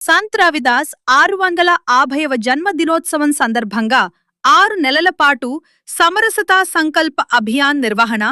సంత్ రవిదాస్ 650వ జన్మదినోత్సవం సందర్భంగా 6 నెలల పాటు సమరసతా సంకల్ప అభియాన్ నిర్వహణ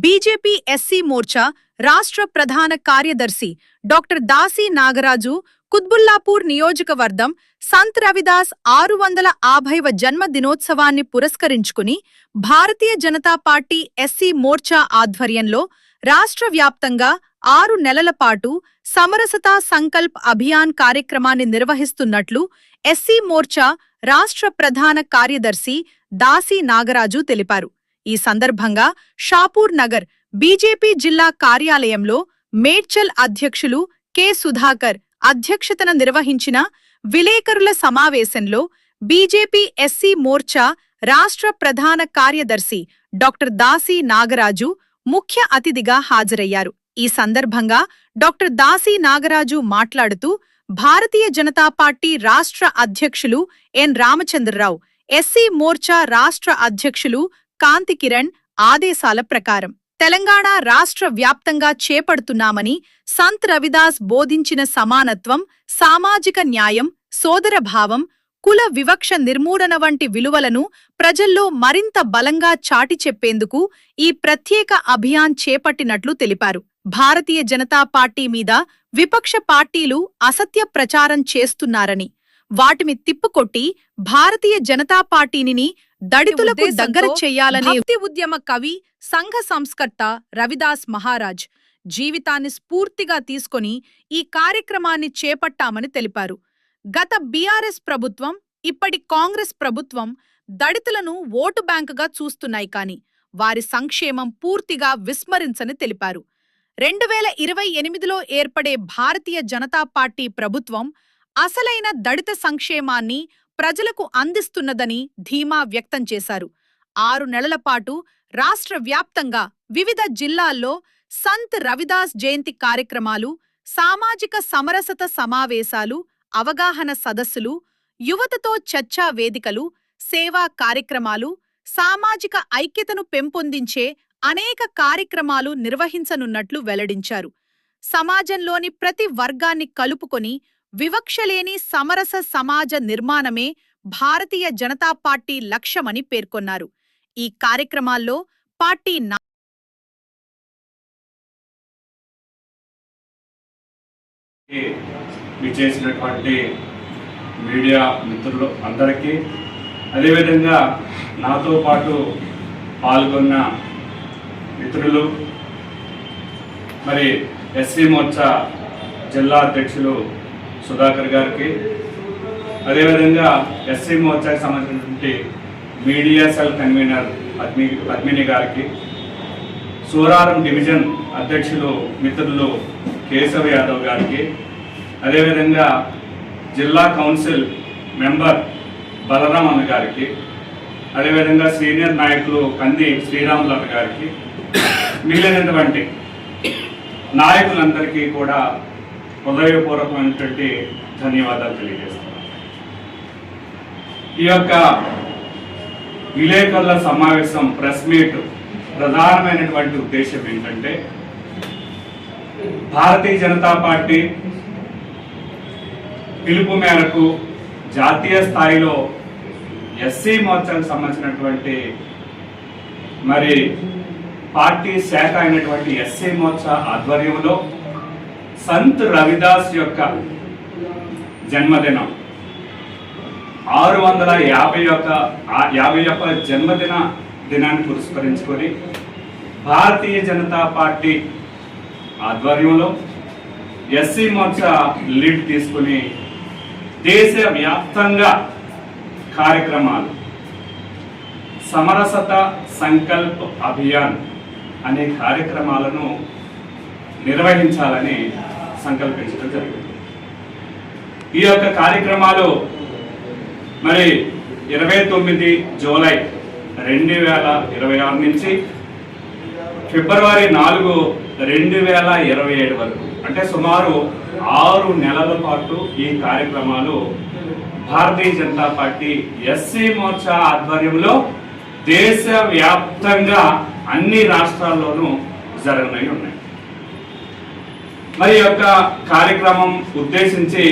బీజేపీ ఎస్సీ మోర్చా రాష్ట్ర ప్రధాన కార్యదర్శి డాక్టర్ దాసి నాగరాజు కుత్బుల్లాపూర్ నియోజకవర్గం సంత్ రవిదాస్ 650వ జన్మదినోత్సవాన్ని పురస్కరించుకుని భారతీయ జనతా పార్టీ ఎస్సీ మోర్చా ఆధ్వర్యంలో రాష్ట్ర వ్యాప్తంగా 6 నెలల పాటు సమరసతా సంకల్ప్ అభియాన్ కార్యక్రమాన్ని నిర్వహిస్తున్నట్లు ఎస్సీ మోర్చా రాష్ట్ర ప్రధాన కార్యదర్శి దాసి నాగరాజు తెలిపారు. ఈ సందర్భంగా షాపూర్ నగర్ బీజేపీ జిల్లా కార్యాలయంలో మేడ్చల్ అధ్యక్షులు కె సుధాకర్ అధ్యక్షతన నిర్వహించిన విలేకరుల సమావేశంలో బీజేపీ ఎస్సీ మోర్చా రాష్ట్ర ప్రధాన కార్యదర్శి డాక్టర్ దాసి నాగరాజు ముఖ్య అతిథిగా హాజరయ్యారు. ఈ సందర్భంగా డాక్టర్ దాసి నాగరాజు మాట్లాడుతూ భారతీయ జనతా పార్టీ రాష్ట్ర అధ్యక్షులు ఎన్ రామచంద్రరావు, ఎస్సీ మోర్చా రాష్ట్ర అధ్యక్షులు కాంతి కిరణ్ ఆదేశాల ప్రకారం తెలంగాణ రాష్ట్ర వ్యాప్తంగా చేపడుతున్నామని, సంత్ రవిదాస్ బోధించిన సమానత్వం, సామాజిక న్యాయం, సోదరభావం, కుల వివక్ష నిర్మూలన వంటి విలువలను ప్రజల్లో మరింత బలంగా చాటి చెప్పేందుకు ఈ ప్రత్యేక అభియాన్ చేపట్టినట్లు తెలిపారు. భారతీయ జనతా పార్టీ మీద విపక్ష పార్టీలు అసత్య ప్రచారం చేస్తున్నారని, వాటిని తిప్పుకొట్టి భారతీయ జనతా పార్టీని దళితులకు దగ్గర చెయ్యాలనే భక్తి ఉద్యమ కవి, సంఘ సంస్కర్త రవిదాస్ మహారాజ్ జీవితాన్ని స్ఫూర్తిగా తీసుకొని ఈ కార్యక్రమాన్ని చేపట్టామని తెలిపారు. గత బీఆర్ఎస్ ప్రభుత్వం, ఇప్పటి కాంగ్రెస్ ప్రభుత్వం దళితులను ఓటు బ్యాంకుగా చూస్తున్నాయి కానీ వారి సంక్షేమం పూర్తిగా విస్మరించని తెలిపారు. 2028లో ఏర్పడే భారతీయ జనతా పార్టీ ప్రభుత్వం అసలైన దళిత సంక్షేమాన్ని ప్రజలకు అందిస్తున్నదని ధీమా వ్యక్తం చేశారు. 6 నెలల పాటు రాష్ట్ర వ్యాప్తంగా వివిధ జిల్లాల్లో సంత్ రవిదాస్ జయంతి కార్యక్రమాలు, సామాజిక సమరసత సమావేశాలు, అవగాహన సదస్సులు, యువతతో చర్చా వేదికలు, సేవా కార్యక్రమాలు, సామాజిక ఐక్యతను పెంపొందించే అనేక కార్యక్రమాలు నిర్వహించనున్నట్లు వెల్లడించారు. సమాజంలోని ప్రతి వర్గాన్ని కలుపుకొని వివక్షలేని సమరస సమాజ నిర్మాణమే భారతీయ జనతా పార్టీ లక్ష్యమని పేర్కొన్నారు. ఈ కార్యక్రమాల్లో పార్టీ విచ్చేసినటువంటి మీడియా మిత్రులు అందరికీ, అదేవిధంగా నాతో పాటు పాల్గొన్న మిత్రులు, మరి ఎస్సీ మోర్చా జిల్లా అధ్యక్షులు సుధాకర్ గారికి, అదేవిధంగా ఎస్సీ మోర్చాకి సంబంధించినటువంటి మీడియా సెల్ కన్వీనర్ పద్మిని గారికి, సూరారం డివిజన్ అధ్యక్షులు మిత్రులు కేశవ యాదవ్ గారికి, అదేవిధంగా జిల్లా కౌన్సిల్ మెంబర్ బలరాం అన్న గారికి, అదేవిధంగా సీనియర్ నాయకులు కంది శ్రీరాములన్న గారికి, మిగిలినటువంటి నాయకులందరికీ కూడా హృదయపూర్వకమైనటువంటి ధన్యవాదాలు తెలియజేస్తున్నాను. ఈ యొక్క విలేకరుల సమావేశం ప్రెస్ మీట్ ప్రధానమైనటువంటి ఉద్దేశం ఏంటంటే, భారతీయ జనతా పార్టీ పిలుపు మేరకు జాతీయ స్థాయిలో ఎస్సీ మోర్చాకు సంబంధించినటువంటి మరి పార్టీ శాఖ అయినటువంటి ఎస్సీ మోర్చా ఆధ్వర్యంలో సంత్ రవిదాస్ యొక్క జన్మదినం 651 జన్మదిన దినాన్ని పురస్కరించుకొని భారతీయ జనతా పార్టీ ఆధ్వర్యంలో ఎస్సీ మోర్చా లీడ్ తీసుకుని దేశవ్యాప్తంగా కార్యక్రమాలు సమరసత సంకల్ప్ అభియాన్ అనే కార్యక్రమాలను నిర్వహించాలని సంకల్పించడం జరిగింది. ఈ యొక్క కార్యక్రమాలు మరి 29 జూలై 2026 నుంచి ఫిబ్రవరి 4, 2027 వరకు, అంటే సుమారు 6 నెలల పాటు ఈ కార్యక్రమాలు భారతీయ జనతా పార్టీ ఎస్సీ మోర్చా ఆధ్వర్యంలో దేశవ్యాప్తంగా అన్ని రాష్ట్రాల్లోనూ జరగనై ఉన్నాయి. మరి యొక్క కార్యక్రమం ఉద్దేశించి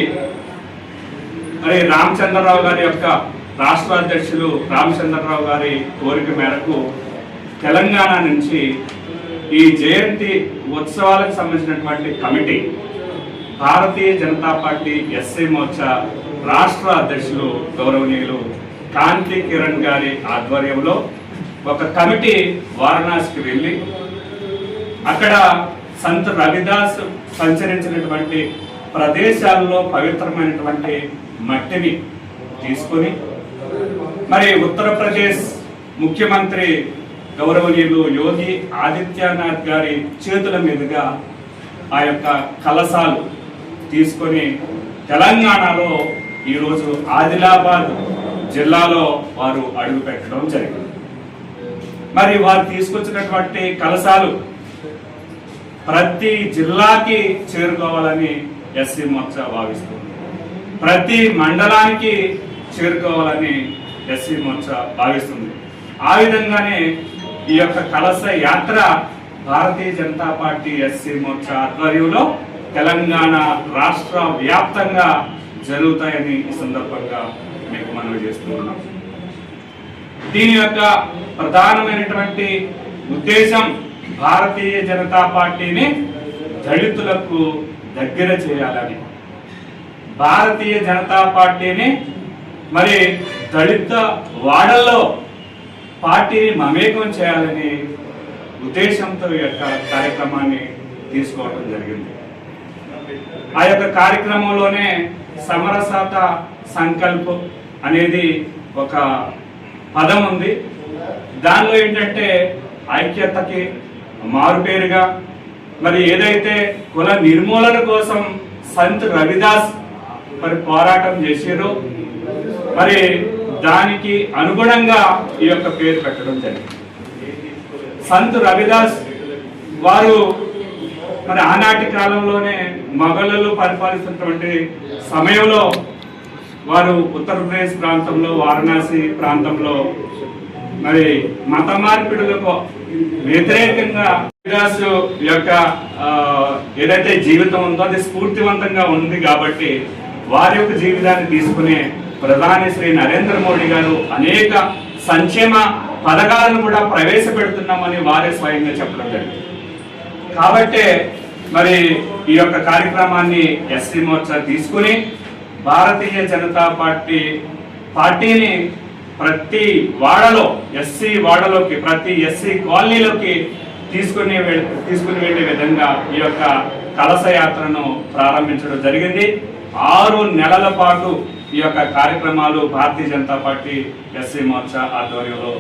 మరి రామచంద్రరావు గారి యొక్క రాష్ట్ర అధ్యక్షులు రామచంద్రరావు గారి కోరిక మేరకు తెలంగాణ నుంచి ఈ జయంతి ఉత్సవాలకు సంబంధించినటువంటి committee Bharatiya Janata party SC Morcha రాష్ట్ర అధ్యక్షులు గౌరవనీయులు కాంతి కిరణ్ గారి ఆధ్వర్యంలో ఒక కమిటీ వారణాసికి వెళ్ళి అక్కడ సంత్ రవిదాస్ సంచరించినటువంటి ప్రదేశాల్లో పవిత్రమైనటువంటి మట్టిని తీసుకొని మరి ఉత్తరప్రదేశ్ ముఖ్యమంత్రి గౌరవనీయులు యోగి ఆదిత్యనాథ్ గారి చేతుల మీదుగా ఆ యొక్క కలశాలు తీసుకొని తెలంగాణలో ఈరోజు ఆదిలాబాద్ జిల్లాలో వారు అడుగు పెట్టడం జరిగింది. మరి వారు తీసుకొచ్చినటువంటి కలశాలు ప్రతి జిల్లాకి చేరుకోవాలని ఎస్సీ మోర్చా భావిస్తుంది. ప్రతి మండలానికి చేరుకోవాలని ఎస్సీ మోర్చా భావిస్తుంది. ఆ విధంగానే ఈ యొక్క కలశ యాత్ర భారతీయ జనతా పార్టీ ఎస్సీ మోర్చా ఆధ్వర్యంలో తెలంగాణ రాష్ట్ర వ్యాప్తంగా జరుగుతాయని ఈ సందర్భంగా మీకు మనవి చేస్తున్నాం. దీని యొక్క ప్రధానమైనటువంటి ఉద్దేశం భారతీయ జనతా పార్టీని దళితులకు దగ్గర చేయాలని, భారతీయ జనతా పార్టీని మరి దళిత వాడల్లో పార్టీని మమేకం చేయాలని ఉద్దేశంతో ఈ యొక్క కార్యక్రమాన్ని తీసుకోవడం జరిగింది. ఆ యొక్క కార్యక్రమంలోనే సమరసత సంకల్ప్ అనేది ఒక పదం ఉంది. దానిలో ఏంటంటే ఐక్యతకి మారుపేరుగా మరి ఏదైతే కుల నిర్మూలన కోసం సంత్ రవిదాస్ మరి పోరాటం చేశారో మరి దానికి అనుగుణంగా ఈ యొక్క పేరు పెట్టడం జరిగింది. సంత్ రవిదాస్ వారు మరి ఆనాటి కాలంలోనే మొఘలులు పరిపాలిస్తున్నటువంటి సమయంలో వారు ఉత్తరప్రదేశ్ ప్రాంతంలో వారణాసి ప్రాంతంలో మరి మత మార్పిడులకు వ్యతిరేకంగా రవిదాస్ యొక్క ఏదైతే జీవితం ఉందో అది స్ఫూర్తివంతంగా ఉంది కాబట్టి వారి యొక్క జీవితాన్ని తీసుకునే ప్రధాని శ్రీ నరేంద్ర మోడీ గారు అనేక సంక్షేమ పథకాలను కూడా ప్రవేశపెడుతున్నామని వారే స్వయంగా చెప్పడం జరిగింది. కాబట్టే మరి ఈ యొక్క కార్యక్రమాన్ని ఎస్సీ మోర్చా తీసుకుని భారతీయ జనతా పార్టీని ప్రతి వాడలో ఎస్సీ వాడలోకి ప్రతి ఎస్సీ కాలనీలోకి తీసుకుని వెళ్ళే విధంగా ఈ యొక్క కలశ యాత్రను ప్రారంభించడం జరిగింది. 6 నెలల పాటు ఈ యొక్క కార్యక్రమాలు భారతీయ జనతా పార్టీ ఎస్సీ మోర్చా ఆధ్వర్యంలో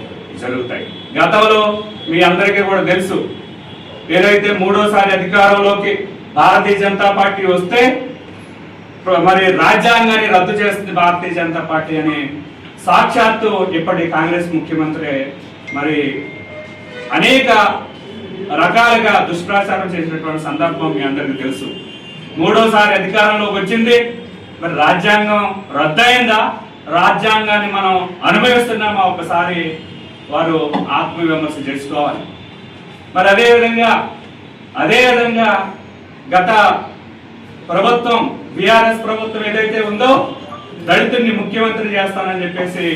జరుగుతాయి. గతంలో మీ అందరికీ కూడా తెలుసు, ఏదైతే 3వ అధికారంలోకి భారతీయ జనతా పార్టీ వస్తే మరి రాజ్యాంగాన్ని రద్దు చేస్తుంది భారతీయ జనతా పార్టీ అని సాక్షాత్తు ఇప్పటి కాంగ్రెస్ ముఖ్యమంత్రి మరి అనేక రకాలుగా దుష్ప్రచారం చేసినటువంటి సందర్భం మీ అందరికీ తెలుసు. 3వ అధికారంలోకి వచ్చింది, మరి రాజ్యాంగం రద్దయిందా, రాజ్యాంగాన్ని మనం అనుభవిస్తున్నామా ఒకసారి వారు ఆత్మవిమర్శ చేసుకోవాలి. మరి అదేవిధంగా గత ప్రభుత్వం బీఆర్ఎస్ ప్రభుత్వం ఏదైతే ఉందో దళితుడిని ముఖ్యమంత్రి చేస్తానని చెప్పేసి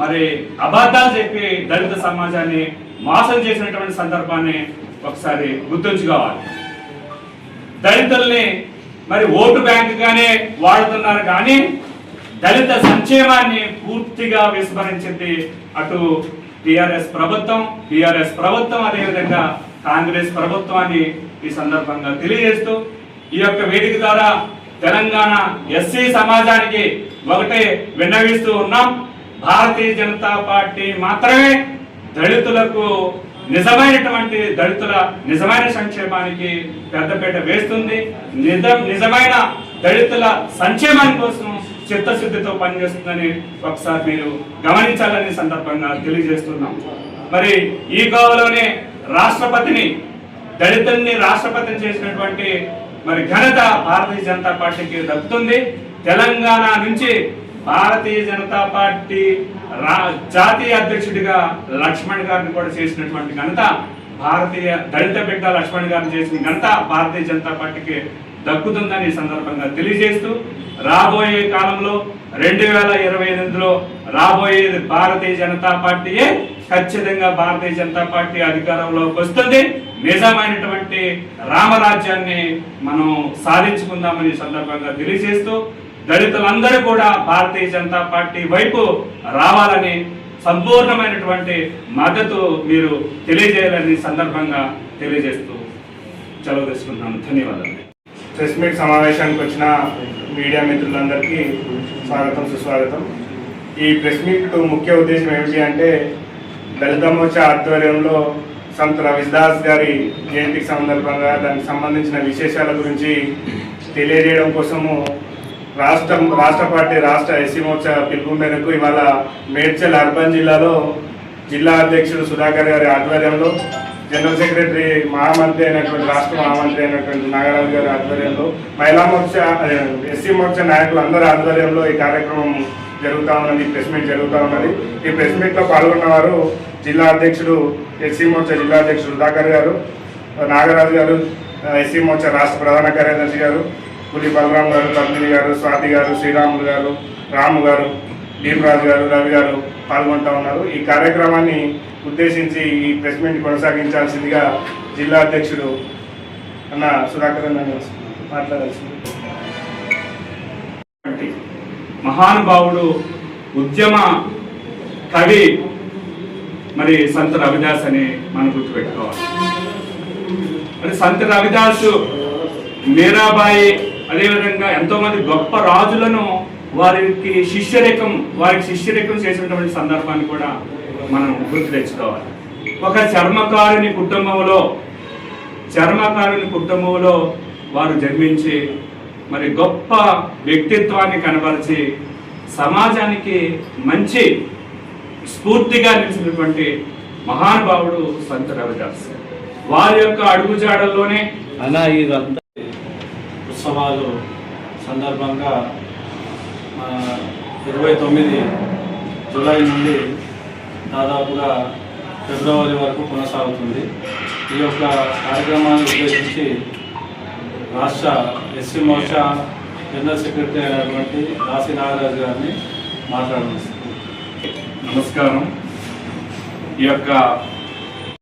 మరి అబద్ధాలు చెప్పి దళిత సమాజాన్ని మోసం చేసినటువంటి సందర్భాన్ని ఒకసారి గుర్తుంచుకోవాలి. దళితుల్ని మరి ఓటు బ్యాంకుగానే వాడుతున్నారు కానీ దళిత సంక్షేమాన్ని పూర్తిగా విస్మరించింది అటు టిఆర్ఎస్ ప్రభుత్వం అదేవిధంగా కాంగ్రెస్ ప్రభుత్వాన్ని ఈ సందర్భంగా తెలియజేస్తూ ఈ యొక్క వేదిక ద్వారా తెలంగాణ ఎస్సీ సమాజానికి ఒకటే విన్నవిస్తూ ఉన్నాం. భారతీయ జనతా పార్టీ మాత్రమే దళితులకు నిజమైన సంక్షేమానికి పెద్దపీట వేస్తుంది. నిజమైన దళితుల సంక్షేమాని కోసం చిత్తశుద్ధితో పనిచేస్తుందని ఒకసారి మీరు గమనించాలని సందర్భంగా తెలియజేస్తున్నాం. మరి ఈ కోవలోనే దళితుల్ని రాష్ట్రపతిని చేసినటువంటి మరి ఘనత భారతీయ జనతా పార్టీకి దక్కుతుంది. తెలంగాణ నుంచి భారతీయ జనతా పార్టీ జాతీయ అధ్యక్షుడిగా లక్ష్మణ్ గారిని కూడా చేసినటువంటి ఘనత దళిత బిడ్డ లక్ష్మణ్ గారిని చేసిన ఘనత భారతీయ జనతా పార్టీకి దక్కుతుందని ఈ సందర్భంగా తెలియజేస్తూ రాబోయే కాలంలో 2028లో రాబోయేది భారతీయ జనతా పార్టీయే, ఖచ్చితంగా భారతీయ జనతా పార్టీ అధికారంలోకి వస్తుంది. నిజమైనటువంటి రామరాజ్యాన్ని మనం సాధించుకుందామని ఈ సందర్భంగా తెలియజేస్తూ దళితులందరూ కూడా భారతీయ జనతా పార్టీ వైపు రావాలని సంపూర్ణమైనటువంటి మద్దతు మీరు తెలియజేయాలని సందర్భంగా తెలియజేస్తూ సెలవు తీసుకుంటున్నాను. ధన్యవాదాలు. ప్రెస్ మీట్ సమావేశానికి వచ్చిన మీడియా మిత్రులందరికీ స్వాగతం, సుస్వాగతం. ఈ ప్రెస్ మీట్ ముఖ్య ఉద్దేశం ఏమిటి అంటే దళిత మోర్చా ఆధ్వర్యంలో సంత్ రవిదాస్ గారి జయంతికి సందర్భంగా దానికి సంబంధించిన విశేషాల గురించి తెలియజేయడం కోసము రాష్ట్ర పార్టీ రాష్ట్ర ఎస్సీ మోర్చా పిలుపు మేరకు ఇవాళ మేడ్చల్ అర్బన్ జిల్లాలో జిల్లా అధ్యక్షుడు సుధాకర్ గారి ఆధ్వర్యంలో, జనరల్ సెక్రటరీ మహామంత్రి అయినటువంటి రాష్ట్ర మహామంత్రి అయినటువంటి నాగరాజు గారి ఆధ్వర్యంలో, మహిళా మోర్చా ఎస్సీ మోర్చా నాయకులందరి ఆధ్వర్యంలో ఈ కార్యక్రమం జరుగుతూ ఉన్నది, ప్రెస్ మీట్ జరుగుతూ ఉన్నది. ఈ ప్రెస్ మీట్లో పాల్గొన్నవారు జిల్లా అధ్యక్షుడు ఎస్సీ మోర్చా జిల్లా అధ్యక్షుడు సుధాకర్ గారు, నాగరాజు గారు, ఎస్సీ మోర్చా రాష్ట్ర ప్రధాన కార్యదర్శి గారు, పులి బలరాం గారు, పద్మిని గారు, స్వాతి గారు, శ్రీరాములు గారు, రాము గారు, భీమరాజు గారు, రవి గారు పాల్గొంటూ ఉన్నారు. ఈ కార్యక్రమాన్ని ఉద్దేశించి ఈ ప్రెస్ మీట్ కొనసాగించాల్సిందిగా జిల్లా అధ్యక్షుడు అన్న సుధాకర్ అన్న మాట్లాడాల్సింది. మహానుభావుడు, ఉద్యమ కవి మరి సంత్ రవిదాస్ అని మనం గుర్తుపెట్టుకోవాలి. మరి సంత్ రవిదాసు, మీరాబాయి, అదేవిధంగా ఎంతో మంది గొప్ప రాజులను వారికి శిష్యరేఖం చేసినటువంటి సందర్భాన్ని కూడా మనం గుర్తు తెచ్చుకోవాలి. ఒక చర్మకారుని కుటుంబంలో వారు జన్మించి మరి గొప్ప వ్యక్తిత్వాన్ని కనబరిచి సమాజానికి మంచి స్ఫూర్తిగా నిలిచినటువంటి మహానుభావుడు సంత్ రవిదాస్. వారి యొక్క అడుగుజాడల్లోనే ఉత్సవాలు సందర్భంగా 29 జూలై నుండి దాదాపుగా ఫిబ్రవరి వరకు కొనసాగుతుంది. ఈ యొక్క కార్యక్రమాన్ని ఉద్దేశించి రాష్ట్ర ఎస్సీ మోర్చా జనరల్ సెక్రటరీ అయినటువంటి దాసి నాగరాజు గారిని మాట్లాడవచ్చు. నమస్కారం. ఈ యొక్క